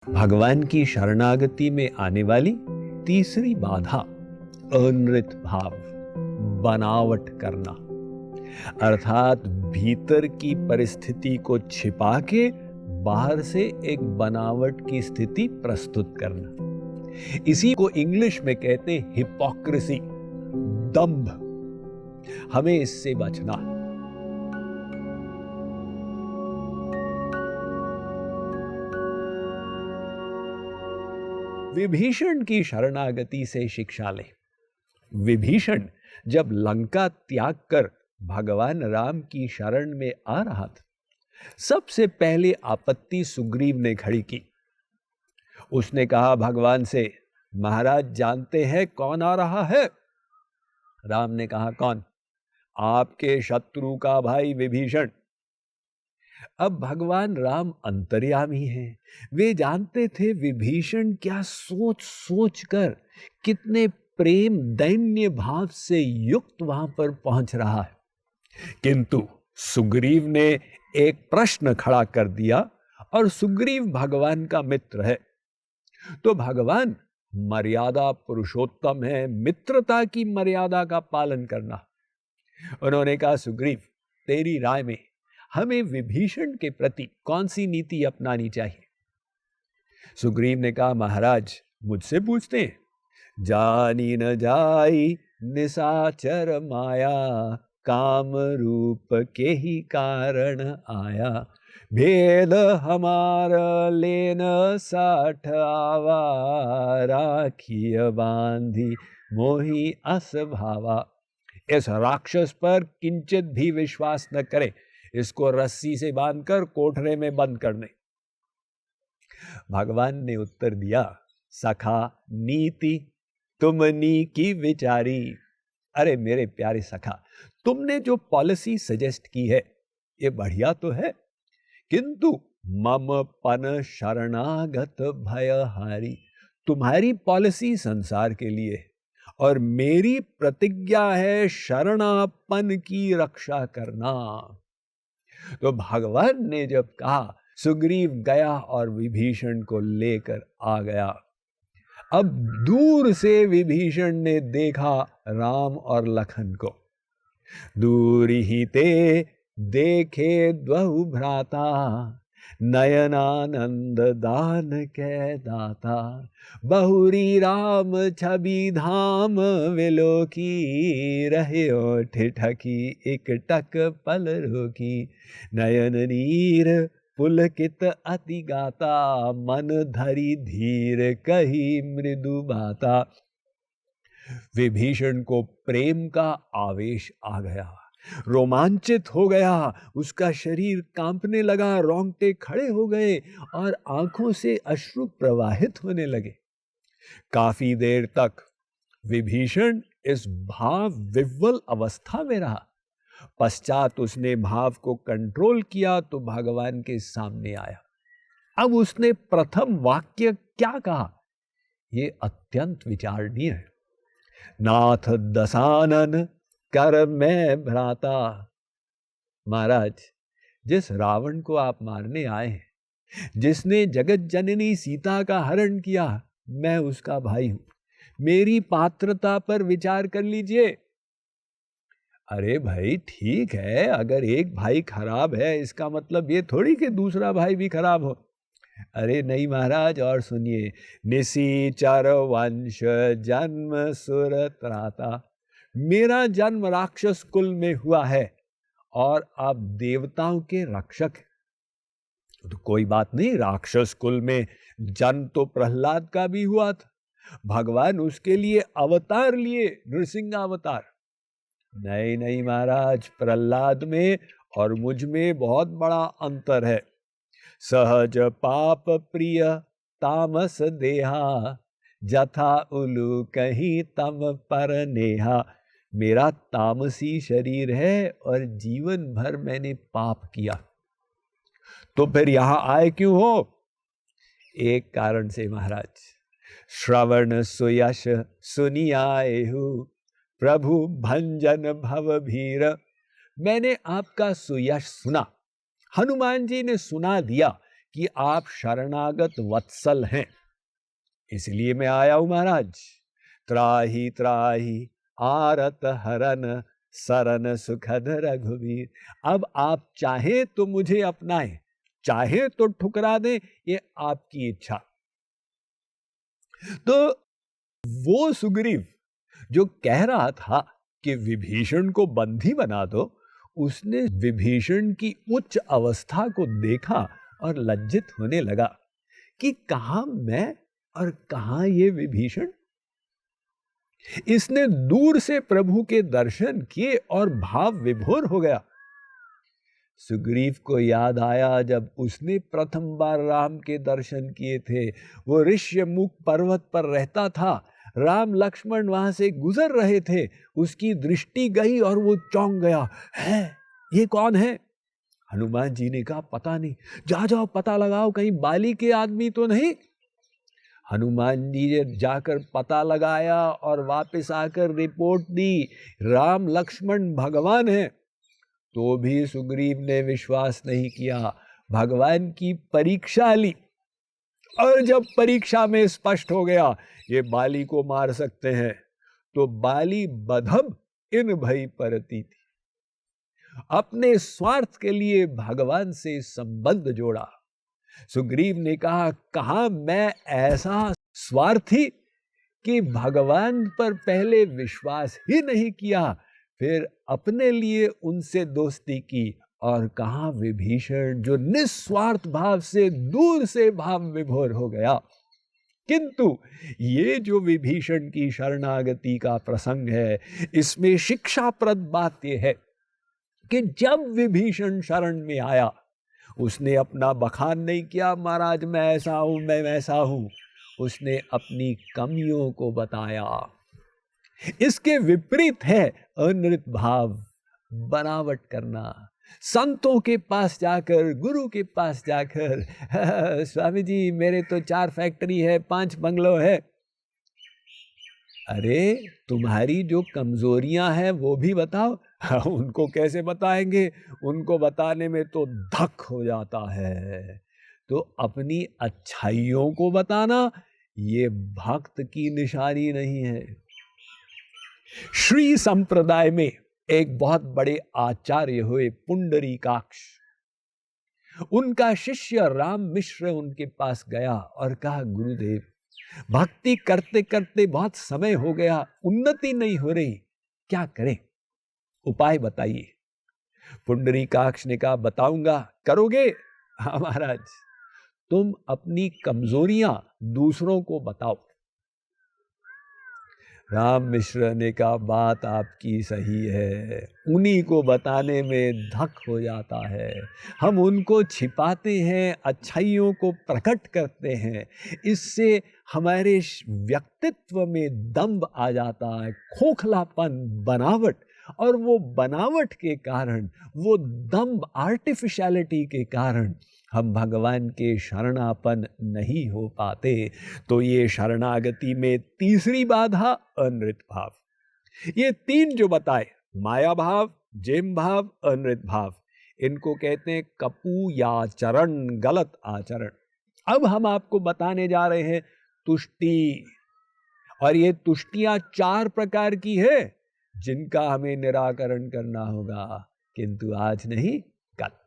भगवान की शरणागति में आने वाली तीसरी बाधा अनृत भाव, बनावट करना, अर्थात भीतर की परिस्थिति को छिपा के बाहर से एक बनावट की स्थिति प्रस्तुत करना। इसी को इंग्लिश में कहते हैं हिपोक्रेसी, दंभ। हमें इससे बचना। विभीषण की शरणागति से शिक्षा लें। विभीषण जब लंका त्याग कर भगवान राम की शरण में आ रहा था, सबसे पहले आपत्ति सुग्रीव ने खड़ी की। उसने कहा भगवान से, महाराज जानते हैं कौन आ रहा है? राम ने कहा कौन? आपके शत्रु का भाई विभीषण। अब भगवान राम अंतर्यामी हैं। वे जानते थे विभीषण क्या सोच सोच कर, कितने प्रेम दैन्य भाव से युक्त वहां पर पहुंच रहा है। किंतु सुग्रीव ने एक प्रश्न खड़ा कर दिया, और सुग्रीव भगवान का मित्र है। तो भगवान मर्यादा पुरुषोत्तम है, मित्रता की मर्यादा का पालन करना। उन्होंने कहा सुग्रीव, तेरी राय में हमें विभीषण के प्रति कौन सी नीति अपनानी चाहिए? सुग्रीव ने कहा महाराज मुझसे पूछते हैं। जानी न जाई निशाचर माया, काम रूप के ही कारण आया। भेद हमार लेन साठ आवा, राखिय बांधी मोही अस भावा। इस राक्षस पर किंचित भी विश्वास न करे, इसको रस्सी से बांधकर कोठरे में बंद कर दे। भगवान ने उत्तर दिया, सखा नीति तुमनी की विचारी। अरे मेरे प्यारे सखा, तुमने जो पॉलिसी सजेस्ट की है ये बढ़िया तो है, किंतु मम पन शरणागत भयहारी। तुम्हारी पॉलिसी संसार के लिए है और मेरी प्रतिज्ञा है शरणापन की रक्षा करना। तो भगवान ने जब कहा, सुग्रीव गया और विभीषण को लेकर आ गया। अब दूर से विभीषण ने देखा राम और लखन को। दूर ही ते देखे द्वहु भ्राता, नयनानंद दान कै दाता। बहुरी राम छवि धाम विलोकी, रहे ठिठकी एक टक पल रोकी। नयन नीर पुलकित अति गाता, मन धरी धीर कही मृदु बाता। विभीषण को प्रेम का आवेश आ गया, रोमांचित हो गया, उसका शरीर कांपने लगा, रोंगटे खड़े हो गए और आंखों से अश्रु प्रवाहित होने लगे। काफी देर तक विभीषण इस भाव विह्वल अवस्था में रहा। पश्चात उसने भाव को कंट्रोल किया तो भगवान के सामने आया। अब उसने प्रथम वाक्य क्या कहा, यह अत्यंत विचारणीय है। नाथ दसानन कर मैं भ्राता। महाराज, जिस रावण को आप मारने आए हैं, जिसने जगत जननी सीता का हरण किया, मैं उसका भाई हूं। मेरी पात्रता पर विचार कर लीजिए। अरे भाई ठीक है, अगर एक भाई खराब है इसका मतलब ये थोड़ी कि दूसरा भाई भी खराब हो। अरे नहीं महाराज, और सुनिए, निशिचर वंश जन्म सुर त्राता। मेरा जन्म राक्षस कुल में हुआ है और आप देवताओं के रक्षक हैं। तो कोई बात नहीं, राक्षस कुल में जन्म तो प्रहलाद का भी हुआ था। भगवान उसके लिए अवतार लिए, नृसिंह अवतार। नहीं नहीं महाराज, प्रहलाद में और मुझ में बहुत बड़ा अंतर है। सहज पाप प्रिय तामस देहा, जथा उलू कहीं तम पर नेहा। मेरा तामसी शरीर है और जीवन भर मैंने पाप किया। तो फिर यहां आए क्यों हो? एक कारण से महाराज, श्रवण सुयश सुनी आए हूं, प्रभु भंजन भव भीर। मैंने आपका सुयश सुना, हनुमान जी ने सुना दिया कि आप शरणागत वत्सल हैं, इसलिए मैं आया हूं महाराज। त्राही त्राही आरत हरन सरन सुखद रघुवीर। अब आप चाहे तो मुझे अपनाएं, चाहे तो ठुकरा दें, ये आपकी इच्छा। तो वो सुग्रीव जो कह रहा था कि विभीषण को बंदी बना दो, उसने विभीषण की उच्च अवस्था को देखा और लज्जित होने लगा कि कहां मैं और कहां ये विभीषण। इसने दूर से प्रभु के दर्शन किए और भाव विभोर हो गया। सुग्रीव को याद आया जब उसने प्रथम बार राम के दर्शन किए थे। वो ऋष्यमुख पर्वत पर रहता था, राम लक्ष्मण वहां से गुजर रहे थे, उसकी दृष्टि गई और वो चौंक गया, है ये कौन है? हनुमान जी ने कहा पता नहीं, जाओ पता लगाओ, कहीं बाली के आदमी तो नहीं। हनुमान जी ने जाकर पता लगाया और वापस आकर रिपोर्ट दी, राम लक्ष्मण भगवान है। तो भी सुग्रीव ने विश्वास नहीं किया, भगवान की परीक्षा ली, और जब परीक्षा में स्पष्ट हो गया ये बाली को मार सकते हैं, तो बाली बधम इन भई परती थी, अपने स्वार्थ के लिए भगवान से संबंध जोड़ा। सुग्रीव ने कहा, कहा मैं ऐसा स्वार्थी कि भगवान पर पहले विश्वास ही नहीं किया, फिर अपने लिए उनसे दोस्ती की, और कहा विभीषण जो निस्वार्थ भाव से दूर से भाव विभोर हो गया। किंतु ये जो विभीषण की शरणागति का प्रसंग है, इसमें शिक्षाप्रद बात यह है कि जब विभीषण शरण में आया, उसने अपना बखान नहीं किया, महाराज मैं ऐसा हूं, मैं वैसा हूं। उसने अपनी कमियों को बताया। इसके विपरीत है अनृत भाव, बनावट करना। संतों के पास जाकर, गुरु के पास जाकर, स्वामी जी मेरे तो 4 फैक्ट्री है, 5 बंगलो है। अरे तुम्हारी जो कमजोरियां हैं वो भी बताओ। उनको कैसे बताएंगे? उनको बताने में तो धक हो जाता है। तो अपनी अच्छाइयों को बताना ये भक्त की निशानी नहीं है। श्री संप्रदाय में एक बहुत बड़े आचार्य हुए पुंडरीकाक्ष। उनका शिष्य राम मिश्र उनके पास गया और कहा, गुरुदेव भक्ति करते करते बहुत समय हो गया, उन्नति नहीं हो रही, क्या करें, उपाय बताइए। पुंडरीकाक्ष ने कहा, बताऊंगा, करोगे? हाँ महाराज, तुम अपनी कमजोरियां दूसरों को बताओ। राम मिश्र ने कहा, बात आपकी सही है, उन्हीं को बताने में धक हो जाता है। हम उनको छिपाते हैं, अच्छाइयों को प्रकट करते हैं, इससे हमारे व्यक्तित्व में दंभ आ जाता है, खोखलापन, बनावट, और वो बनावट के कारण, वो दंभ, आर्टिफिशियलिटी के कारण हम भगवान के शरणापन नहीं हो पाते। तो ये शरणागति में तीसरी बाधा अनृत भाव। ये 3 जो बताए, माया भाव, जेम भाव, अनृत भाव, इनको कहते हैं कपूयाचरण, गलत आचरण। अब हम आपको बताने जा रहे हैं तुष्टि, और ये तुष्टियां 4 प्रकार की है जिनका हमें निराकरण करना होगा, किंतु आज नहीं, कल।